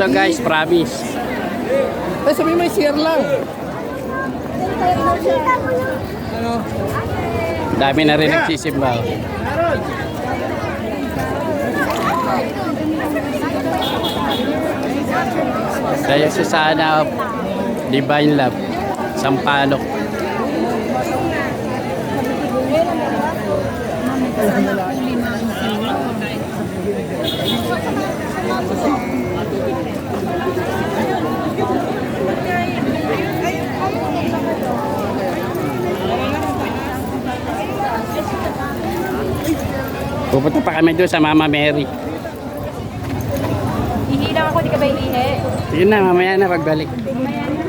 to guys, promise. Eh, sabi may share lang. Ano? Dami na rin nagsisimba. Kaya sa sana Divine Love, Sampalok. Pupunta pa kami doon sa Mama Mary. Hihi lang ako, di ka ba hihi? Sige na, mamaya na pagbalik. Mamaya na.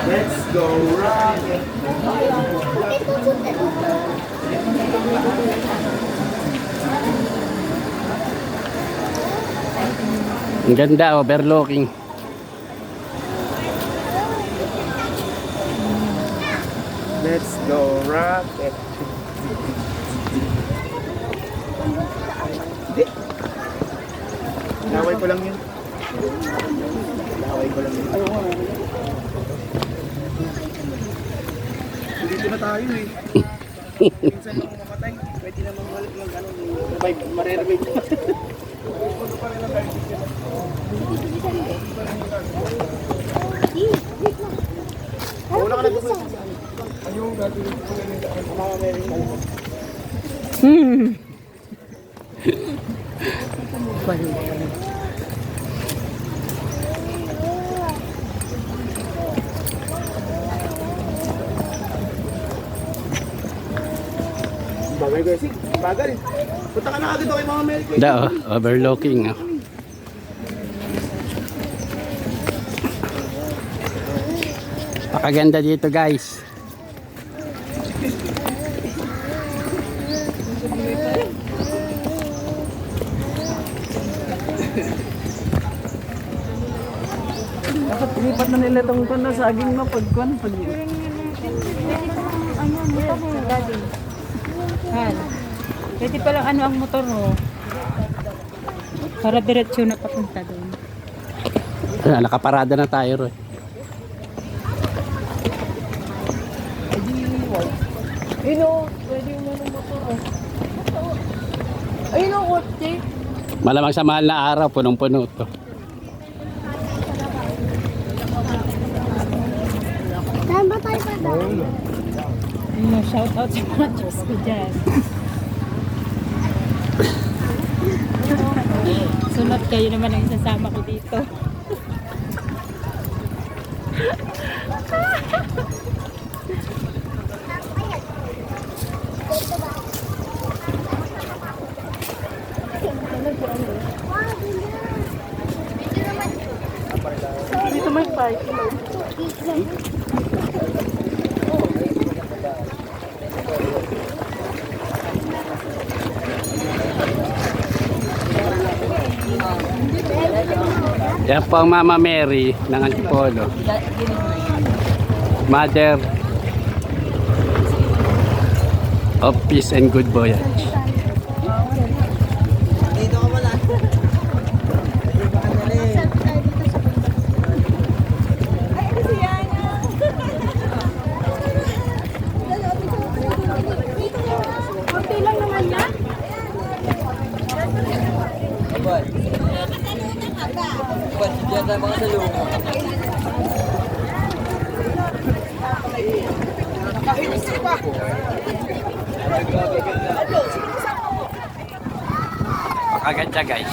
Let's go rock it. Ang ganda, overlooking. Let's go rock it. Hindi. Laway ko lang yun. Laway ko lang yun. Dito na tayo eh. Minsan nang mamatay, pwede namang mag-revive, marirevive. Wala ka na gusto. Ayun, gagawin ko ang mga Mary. Bagay guys, bagal eh. Punta ka na agad ako kay Mama Mary. Da, overlooking. Pakaganda dito guys. Dapat ilipat na nila itong kuno saging mo pagkuan. Ano, motor mo, daddy. Han. Pwede palang ano ang motor mo. Para diretsyo na papunta doon. Nakaparada na tayo ron. Ayun o, pwede mo ng motor o. Ayun o, kotse. Malamang sa mahal na araw, punong-puno to. Saan ba tayo pa daw? Shout out sa mga Diyos ko dyan. Sunod kayo naman ang isasama ko dito. Dito may park. Yan po ang Mama Mary ng Antipolo. Mother of Peace and Good Voyage. Dito ka pala. Konti lang naman yan. Diyan sa mga salong. Pakaganda guys.